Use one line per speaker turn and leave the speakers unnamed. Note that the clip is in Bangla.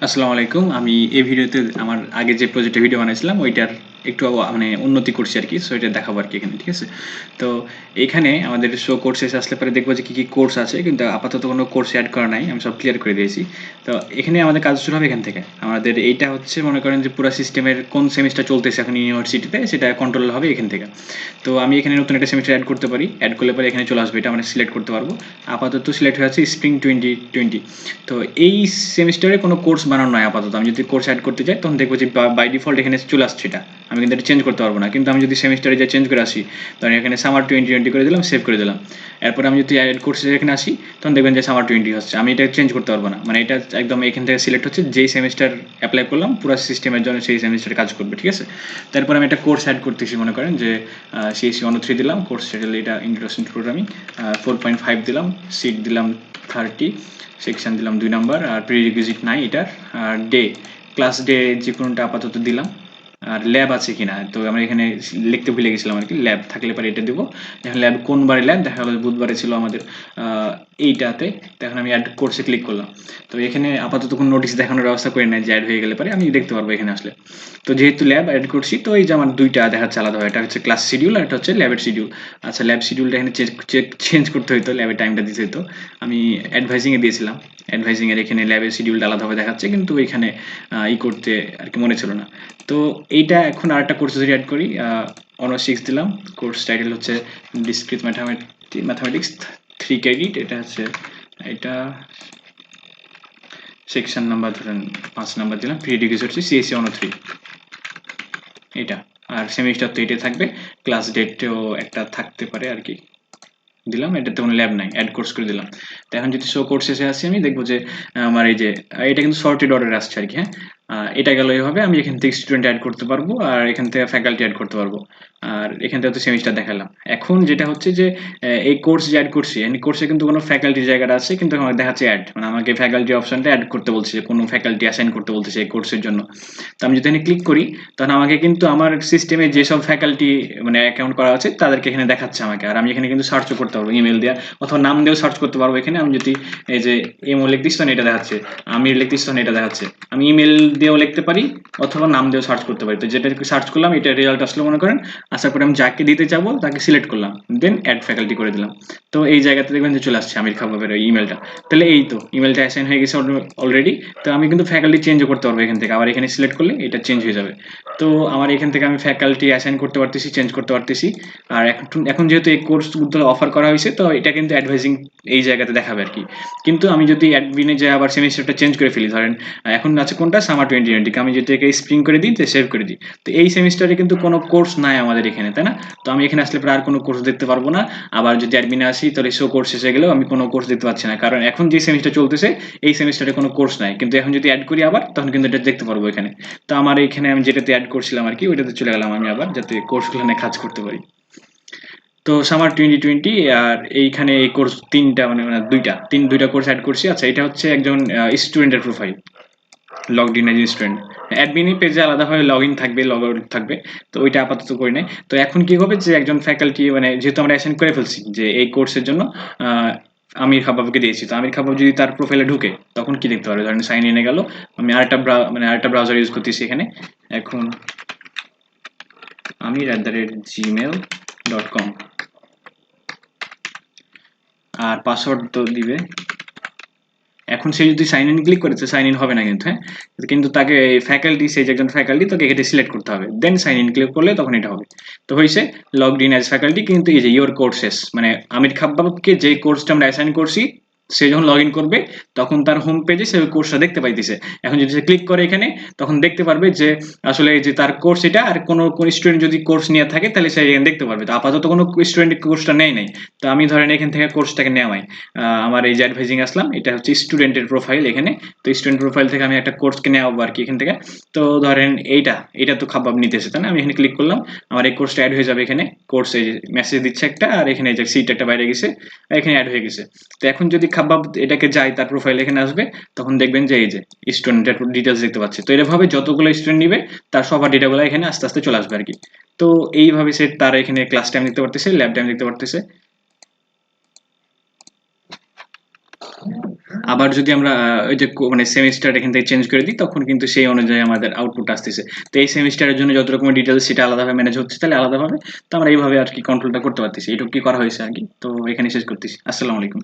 আসসালামু আলাইকুম। আমি এই ভিডিওতে আমার আগে যে প্রজেক্টের ভিডিও বানাইছিলাম ওইটার একটু মানে উন্নতি করছি আর কি। সো এটা দেখাবো আর কি এখানে, ঠিক আছে? তো এখানে আমাদের শো কোর্স শেষে আসলে পরে দেখবো যে কী কী কোর্স আছে, কিন্তু আপাতত কোনো কোর্স অ্যাড করা নাই, আমি সব ক্লিয়ার করে দিয়েছি। তো এখানে আমাদের কাজ শুরু হবে এখান থেকে। আমাদের এইটা হচ্ছে মনে করেন যে পুরো সিস্টেমের কোন সেমিস্টার চলতেছে এখন ইউনিভার্সিটিতে সেটা কন্ট্রোল হবে এখান থেকে। তো আমি এখানে নতুন একটা সেমিস্টার অ্যাড করতে পারি, অ্যাড করলে পরে এখানে চলে আসবে, এটা আমরা সিলেক্ট করতে পারবো। আপাতত সিলেক্ট হয়ে আছে স্প্রিং 2020। তো এই সেমিস্টারে কোনো কোর্স বানানো নয় আপাতত। আমি যদি কোর্স অ্যাড করতে চাই তখন দেখবো যে বাই ডিফল্ট এখানে চলে আসছে এটা, আমি কিন্তু এটা চেঞ্জ করতে পারবো না। কিন্তু আমি যদি সেমিস্টারে যা চেঞ্জ করে আসি, তখন এখানে সামার 2020 করে দিলাম, সেভ করে দিলাম। এরপর আমি যদি অ্যাড কোর্সে এখানে আসি তখন দেখবেন যে সামার 20 হচ্ছে। আমি এটা চেঞ্জ করতে পারবো না, মানে এটা একদম এখান থেকে সিলেক্ট হচ্ছে যেই সেমিস্টার অ্যাপ্লাই করলাম পুরো সিস্টেমের জন্য সেই সেমিস্টারে কাজ করবে, ঠিক আছে? তারপর আমি একটা কোর্স অ্যাড করতেছি, মনে করেন যে CSE412 দিলাম, কোর্স সেটেল এটা ইন্ট্রোডাকশন টু প্রোগ্রামিং, 4.5 দিলাম, সিট দিলাম 30, সেকশন দিলাম 2 নাম্বার, আর প্রিরিকুইজিট নাই এটার। আর ডে, ক্লাস ডে যে কোনোটা আপাতত দিলাম। আর ল্যাব আছে কিনা, তো আমরা এখানে লিখতে ভুলে গেছিলাম আর কি, ল্যাব থাকলে পরে এটা দেবো। এখন ল্যাব কোন বারে ল্যাব দেখা গেলো বুধবারে ছিল আমাদের এইটাতে। তো এখন আমি অ্যাড কোর্সে ক্লিক করলাম। তো এখানে আপাতত কোনো নোটিশ দেখানোর ব্যবস্থা করে নাই যে অ্যাড হয়ে গেলে পরে আমি দেখতে পারবো এখানে আসলে। তো যেহেতু ল্যাব অ্যাড করছি, তো এই যে আমার দুইটা দেখাচ্ছে আলাদা হয়, এটা হচ্ছে ক্লাস শিডিউল আর এটা হচ্ছে ল্যাবের শিডিউল। আচ্ছা, ল্যাব শিডিউলটা এখানে চেঞ্জ করতে হইতো, ল্যাবের টাইমটা দিতে হইতো। আমি অ্যাডভাইজিংয়ে দিয়েছিলাম, অ্যাডভাইজিংয়ের এখানে ল্যাবের শিডিউলটা আলাদাভাবে দেখাচ্ছে, কিন্তু এখানে করতে আর কি মনে ছিল না। তো এইটা এখন আরেকটা কোর্স যদি অ্যাড করি, অনার্স 6 দিলাম, কোর্স টাইটেল হচ্ছে ডিসক্রিট ম্যাথামেটিক্স 3 ক্রেডিট, এটা হচ্ছে এটা সেকশন নাম্বার ধরেন 5 নাম্বার দিলাম, প্রিডিউস হচ্ছে CSE113 এটা। আর সেমিস্টার তো এটাই থাকবে, ক্লাস ডেটও একটা থাকতে পারে আর কি, দিলাম। এটাতে কোনো ল্যাব নাই, অ্যাড কোর্স করে দিলাম। তো এখন যদি শো কোর্স শেষে আসি আমি দেখবো যে আমার এই যে এটা কিন্তু সর্টেড অর্ডারে আসছে আর কি। হ্যাঁ, এটা গেল এইভাবে, আমি এখান থেকে স্টুডেন্ট অ্যাড করতে পারবো আর এখান থেকে ফ্যাকাল্টি অ্যাড করতে পারবো। আর এখান থেকে তো সেমিস্টার দেখালাম। এখন যেটা হচ্ছে যে এই কোর্স যে অ্যাড করছি, এই কোর্সে কিন্তু কোনো ফ্যাকাল্টি জায়গাটা আছে, কিন্তু আমার দেখাচ্ছে অ্যাড, মানে আমাকে ফ্যাকাল্টি অপশনটা অ্যাড করতে বলছে, কোনো ফ্যাকাল্টি অ্যাসাইন করতে বলতেছে এই কোর্সের জন্য। তো আমি যদি এখানে ক্লিক করি তখন আমাকে কিন্তু আমার সিস্টেমে যেসব ফ্যাকাল্টি মানে অ্যাকাউন্ট করা আছে তাদেরকে এখানে দেখাচ্ছে আমাকে। আর আমি এখানে কিন্তু সার্চও করতে পারবো ইমেল দিয়ে, অথবা নাম দিয়েও সার্চ করতে পারবো এখানে। আমি যদি এই যে এমও লিখতিস তখন এটা দেখাচ্ছে, আমির লিখতিস তখন এটা দেখাচ্ছে। আমি ইমেল দিয়েও লিখতে পারি অথবা নাম দিয়েও সার্চ করতে পারি। তো যেটা সার্চ করলাম এটা রেজাল্ট আসলো মনে করেন, আসার পরে আমি যাকে দিতে যাবো তাকে সিলেক্ট করলাম, দেন অ্যাড ফ্যাকাল্টি করে দিলাম। তো এই জায়গাতে দেখবেন যে চলে আসছে আমির খাবাবের ওই ইমেলটা। তাহলে এই তো ইমেলটা অ্যাসাইন হয়ে গেছে অলরেডি। তো আমি কিন্তু ফ্যাকাল্টি চেঞ্জও করতে পারবো এখান থেকে, আবার এখানে সিলেক্ট করলে এটা চেঞ্জ হয়ে যাবে। তো আমার এখান থেকে আমি ফ্যাকাল্টি অ্যাসাইন করতে পারতেছি, চেঞ্জ করতে পারতেছি। আর এখন যেহেতু এই কোর্সগুলো অফার করা হয়েছে, তো এটা কিন্তু অ্যাডভাইজিং এই জায়গাতে দেখাবে আর কি। কিন্তু আমি যদি অ্যাডমিনে যে আবার সেমিস্টারটা চেঞ্জ করে ফেলি, ধরেন এখন আছে কোনটা সামার 2020, আমি যদি একে স্প্রিং করে দিই, সেভ করে দিই, তো এই সেমিস্টারে কিন্তু কোনো কোর্স নাই আমাদের এখানে, তাই না? তো আমি এখানে আসলে প্রায় আর কোনো কোর্স দেখতে পারবো না। আবার যদি অ্যাডমিনে আসি তাহলে শো কোর্স এসে গেলেও আমি কোনো কোর্স দেখতে পাচ্ছি না, কারণ এখন যে সেমিস্টার চলতেছে এই সেমিস্টারে কোনো কোর্স নাই। কিন্তু এখন যদি অ্যাড করি আবার, তখন কিন্তু এটা দেখতে পারবো এখানে। তো আমার এখানে আমি যেটাতে অ্যাড করছিলাম আর কি ওইটাতে চলে গেলাম আমি আবার, যাতে কোর্সগুলো নিয়ে কাজ করতে পারি। তো সামার 2020, আর এইখানে এই কোর্স তিনটা মানে মানে দুইটা কোর্স অ্যাড করছি। আচ্ছা, এটা হচ্ছে একজন স্টুডেন্টের profile, logged in as student. Admin পেজে আলাদাভাবে লগ ইন থাকবে, লগ আউট থাকবে। তো ওইটা আপাতত করি নাই। তো এখন কি হবে যে একজন ফ্যাকাল্টি, মানে যেহেতু আমরা অ্যাসাইন করে ফেলছি যে এই কোর্সের জন্য আমির খাবাবকে দিয়েছি, তো আমির খাবাব যদি তার প্রোফাইলে ঢুকে তখন কি দেখতে পারবে, ধরেন সাইন ইনে গেল, আমি আরেকটা ব্রাউজার ইউজ করতেছি এখানে। এখন amir@gmail.com, আর পাসওয়ার্ড তো দিবে। এখন সে যদি সাইন ইন ক্লিক করেছে, সাইন ইন হবে না কিন্তু। হ্যাঁ, কিন্তু তাকে ফ্যাকাল্টি, সেই যে একজন ফ্যাকাল্টি, তোকে এখানে সিলেক্ট করতে হবে, দেন সাইন ইন ক্লিক করলে তখন এটা হবে। তো হয়েছে লগড ইন অ্যাজ ফ্যাকাল্টি, কিন্তু এই যে ইয়োর কোর্সেস, মানে আমির খাব্বাবকে যে কোর্সটা আমরা অ্যাসাইন করছি সে যখন লগ ইন করবে তখন তার হোম পেজে সে ওই কোর্সটা দেখতে পাইতেছে। এখন যদি সে ক্লিক করে এখানে, তখন দেখতে পারবে যে আসলে যে তার কোর্স এটা, আর কোনো স্টুডেন্ট যদি কোর্স নিয়ে থাকে তাহলে সে এখানে দেখতে পারবে। তো আপাতত কোনো স্টুডেন্ট কোর্সটা নেয় নাই। তো আমি ধরেন এখান থেকে কোর্সটাকে নেওয়াই, আমার এই যে অ্যাডভাইজিং আসলাম, এটা হচ্ছে স্টুডেন্টের প্রোফাইল এখানে। তো স্টুডেন্ট প্রোফাইল থেকে আমি একটা কোর্সকে নেওয়াবো আর কি এখান থেকে। তো ধরেন এটা তো খাবাব নিতেছে, তাই না? আমি এখানে ক্লিক করলাম, আমার এই কোর্সটা অ্যাড হয়ে যাবে এখানে। কোর্স এই মেসেজ দিচ্ছে একটা, আর এখানে যে সিট একটা বাইরে গেছে, এখানে অ্যাড হয়ে গেছে। তো এখন যদি খাবাব এটাকে যায়, তার প্রোফাইল এখানে আসবে, তখন দেখবেন যে এই যে স্টুডেন্টের ডিটেলস দেখতে পাচ্ছে। তো এরভাবে যতগুলো স্টুডেন্ট নিবে তার সবার ডেটাগুলো এখানে আস্তে আস্তে চলে আসবে আর কি। তো এইভাবে সে তার এখানে ক্লাস টাইম দেখতে পারতেছে, ল্যাব টাইম দেখতে পারতেছে। আবার যদি আমরা ওই যে মানে সেমিস্টার এখান থেকে চেঞ্জ করে দিই তখন কিন্তু সেই অনুযায়ী আমাদের আউটপুট আসতেছে। তো এই সেমিস্টারের জন্য যত রকমের ডিটেলস সেটা আলাদাভাবে ম্যানেজ হচ্ছে, তাহলে আলাদাভাবে তো আমরা এইভাবে আর কি কন্ট্রোলটা করতে পারতেছি। এটুকু কি করা হয়েছে আর কি। তো এখানে শেষ করতেছি। আসসালামু আলাইকুম।